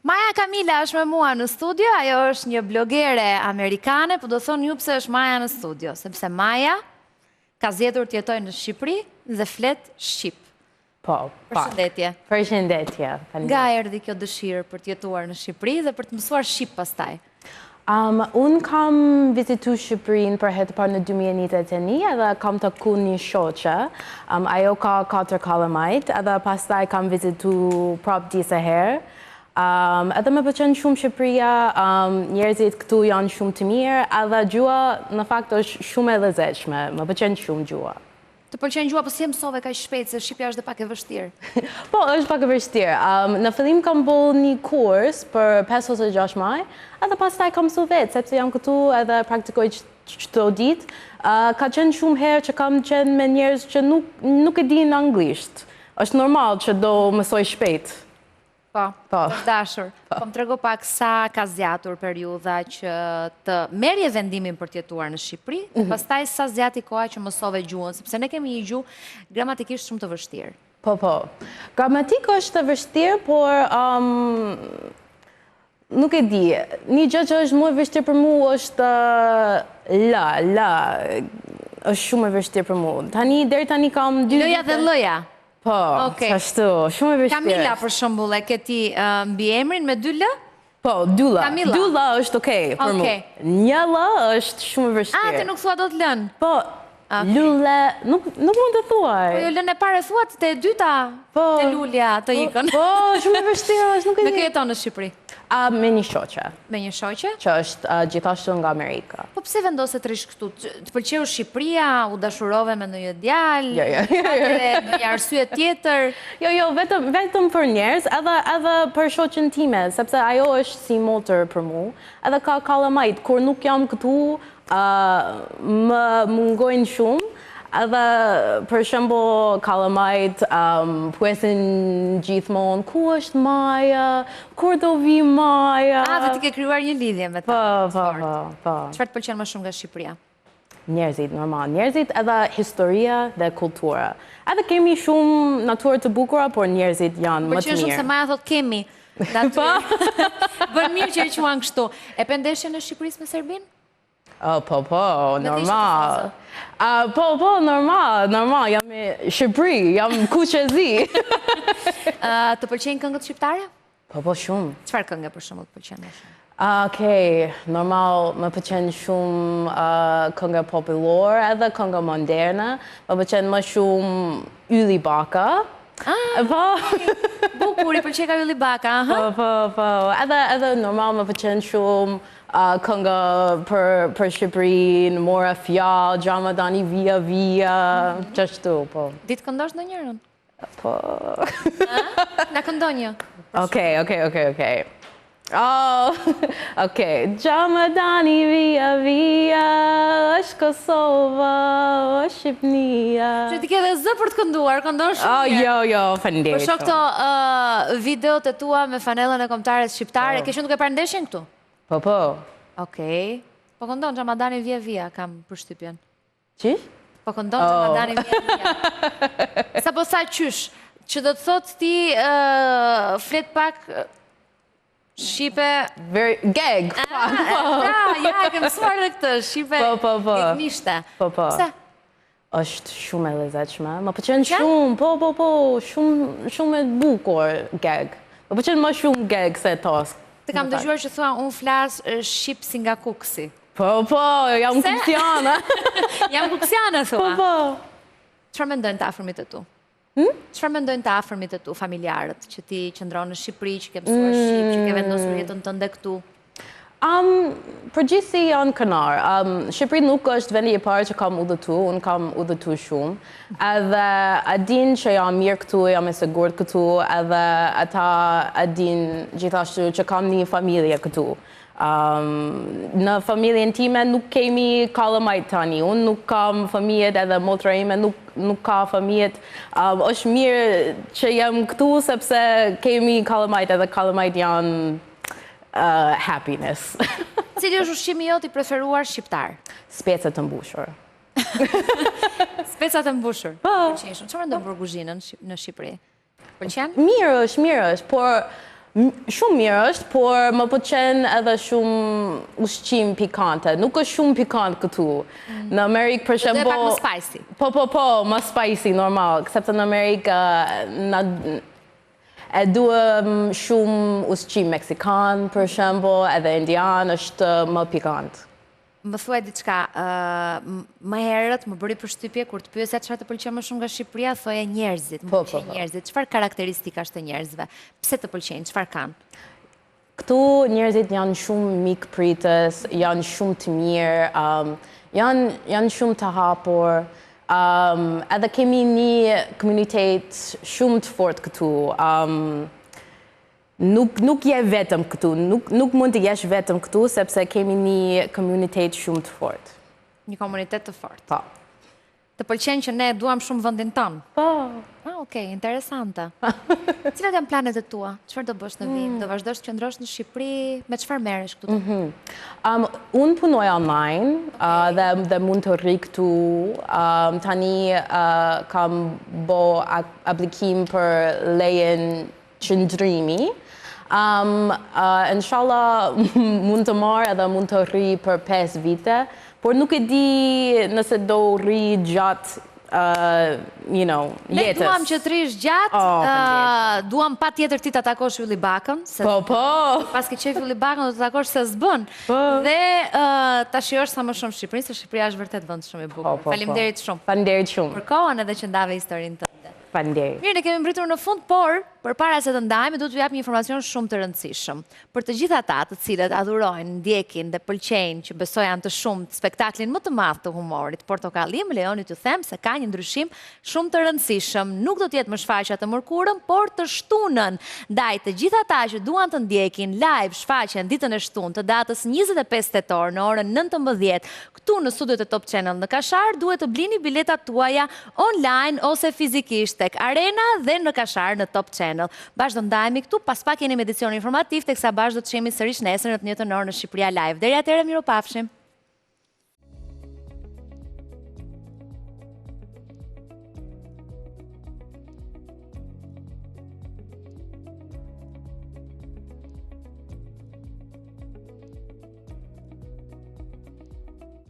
Maja Kamila është me mua në studio, ajo është një blogere amerikane, po do thonë ju pse është Maja në studio, sepse Maja ka zgjedhur të jetojë në Shqipëri dhe flet shqip. Po, Përshëndetje. Përshëndetje. Nga erdhi kjo dëshirë për të jetuar në Shqipëri dhe për të mësuar shqip pastaj? Unë kam vizitu Shqipërinë për herë të parë në 2021 edhe kam taku një shoqe. Ajo ka 4 kalamajt edhe pastaj kam vizitu prap disa herë. Edhe më pëlqen shumë Shqipëria, njerëzit këtu janë shumë të mirë, edhe gjua në fakt është shumë e lezetshme, më pëlqen shumë gjua. Të pëlqen gjua, po si e mësove kaq shpejt, se shqipja është dhe pak e vështirë? Po, është pak e vështirë. Në fillim kam bërë një kurs për 5 ose 6 muaj, edhe pastaj kam mësuar vetë, sepse jam këtu edhe praktikoj çdo ditë. Ka qenë shumë herë që kam qenë me njerëz që nuk e dinë anglisht. Është normal që do mësoj shpejt. Po, dashur. Po më trego pak sa ka zgjatur periudha që të merrje vendimin për të jetuar në Shqipëri, pastaj sa zgjati koha që mësove gjuhën, sepse ne kemi një gjuhë gramatikisht shumë të vështirë. Po. Gramatika është të vështirë, por nuk e di. Një gjë që është më e vështirë për mua është la. Është shumë e vështirë për mua. Tani deri kam 2 L-ja dhe L-ja. Po, ashtu, shumë e vështirë. Kamila, për shembull, e ke ti mbi emrin me 2 L? Po, 2 L. Kamila. 2 L është okej për mua. Një L është shumë e vështirë. Ti nuk thua dot L-n? Po, lule, nuk mund të thuaj. Po, jo L-n e parë thuat, te e dyta, te lulja të ikën. Po, shumë e vështirë është, nuk e di. Në ke jeton në Shqipëri? Me një shoqe. Me një shoqe? Që është gjithashtu nga Amerika. Po pse vendose të rish këtu? Të pëlqeu Shqipëria, u dashurove me ndonjë djalë? Jo. Ndonjë arsye tjetër? Jo, vetëm për njerëz, edhe për shoqen time, sepse ajo është si motër për mua. Edhe ka kalamajt, kur nuk jam këtu, më mungojnë shumë. Edhe, për shembull, kalamajt pyesin gjithmonë, ku është Maja? Kur do vi Maja? Dhe ti ke krijuar një lidhje me ta. Po. Çfarë të pëlqen më shumë nga Shqipëria? Njerëzit, normal. Njerëzit edhe historia dhe kultura. Edhe kemi shumë natyrë të bukura, por njerëzit janë më të mirë. Pëlqen shumë se Maja thot kemi. Bën mirë që e quan kështu. E pendeshje në Shqipërisë me Serbinë? Po, normal. Po, normal. Jam me Shqipëri, jam kuqezi. Të pëlqejnë këngët shqiptare? Po, shumë. Çfarë këngë për shembull të pëlqen më shumë? Okej, normal, më pëlqen shumë këngë popullore edhe këngë moderne. Më pëlqen më shumë Ylli Baka. Po. Bukur, i pëlqej ka Ylli Baka, Po. Edhe normal më pëlqen shumë këngë për Shqipërinë, Mora Fjallë, Gjamadani Via, qashtu, po. Ditë këndosh ndonjërin? Po. Na këndon një. Okej. Okej. Gjamadani Via, është Kosova, është Shqipnia. Që ti ke dhe zë për të kënduar, këndon shumë mirë. Jo, faleminderit. Po shoh këto videot e tua me fanellën e kombëtares shqiptare, ke qenë duke parë ndeshjen këtu? Po. Okej. Po këndon Gjamadani Via, kam përshtypjen. Qish? Po këndon Gjamadani Via. Sa po sa qysh, që do të thot ti flet pak shqipe... Gag. Ja, ke mësuar dhe këtë, shqipe gegmishte. Po. Pse? Është shumë e lezetshme. Më pëlqen shumë, po, shumë e bukur gag. Më pëlqen më shumë gag se tosk. Të kam dëgjuar që thua, unë flas shqip si nga kuksi. Po, jam kuksiana. Jam kuksiana, thua. Po. Çfarë mendojnë të afërmit e tu? Çfarë mendojnë të afërmit e tu, familjarët, që ti qëndron në Shqipëri, që ke mësuar shqip, që ke vendosur jetën tënde këtu? Përgjithësi janë kënar. Shqipëri nuk është vendi i parë që kam udhëtu, unë kam udhëtu shumë. Edhe a din që jam mirë këtu, jam e sigurt këtu, edhe ata a din gjithashtu që kam një familje këtu. Në familjen time nuk kemi kalamajt tani, unë nuk kam familjet edhe motra ime nuk ka familjet. Është mirë që jam këtu sepse kemi kalamajt edhe kalamajt janë happiness. Cili është ushqimi jot i preferuar shqiptar? Specat të mbushur. Specat të mbushur? Po. Çfarë mendon për kuzhinën në Shqipëri? Pëlqen? Mirë është, por Shumë mirë është, por më pëlqen edhe shumë ushqim pikante. Nuk është shumë pikant këtu. Në Amerikë, për shembull... Do e pak më spicy. Po, më spicy, normal. Sepse në Amerikë e duhem shumë ushqim meksikan, për shembull, edhe indian është më pikant. Më thuaj diçka, më herët më bëri përshtypje kur të pyesja çfarë të pëlqen më shumë nga Shqipëria, thoje njerëzit, më pëlqejnë njerëzit. Çfarë karakteristikash të njerëzve? Pse të pëlqejnë? Çfarë kanë? Këtu njerëzit janë shumë mikpritës, janë shumë të mirë, janë shumë të hapur. Edhe kemi një komunitet shumë të fortë këtu. Nuk je vetëm këtu, nuk mund të jesh vetëm këtu, sepse kemi një komunitet shumë të fortë. Një komunitet të fortë. Po. Të pëlqen që ne duam shumë vendin tonë? Po. Okej, interesante. Cilat janë planet e tua? Çfarë do bësh në vim? Do vazhdosh të qëndrosh në Shqipëri? Me çfarë merresh këtu? Unë punoj online dhe mund të rri këtu. Tani kam bo aplikim për lejen qëndrimi. Inshallah mund të marrë edhe mund të rri për 5 vite, por nuk e di nëse do rri gjatë, jetës. Ne duam që të rish gjatë, duam pa tjetër ti të takosh Ylli Bakën. Po. Pas ke qef Ylli Bakën, do të takosh se s'bën. Dhe ta shijosh sa më shumë Shqipërinë, se Shqipëria është vërtet vend shumë i bukur. Faleminderit shumë. Faleminderit shumë. Për kohën edhe që ndave historinë tënde. Faleminderit. Mirë, ne kemi mbritur në fund, por përpara se të ndajmë, do t'ju jap një informacion shumë të rëndësishëm. Për të gjithë ata të cilët adhurojnë, ndjekin dhe pëlqejnë që besoj janë të shumt spektaklin më të madh të humorit, Portokalli, më lejoni t'ju them se ka një ndryshim shumë të rëndësishëm. Nuk do të jetë më shfaqja të mërkurën, por të shtunën. Ndaj të gjithë ata që duan të ndjekin live shfaqjen ditën e shtunë të datës 25 tetor në orën 19 këtu në studiot e Top Channel në Kashar, duhet të blini biletat tuaja online ose fizikisht tek Arena dhe në Kashar në Top Channel. Bashkë do ndajemi këtu, pas pak jeni me edicion informativ, teksa bashkë do të shemi sërish nesër në të njëjtën orë në Shqipëria Live. Deri atëherë, mirupafshim.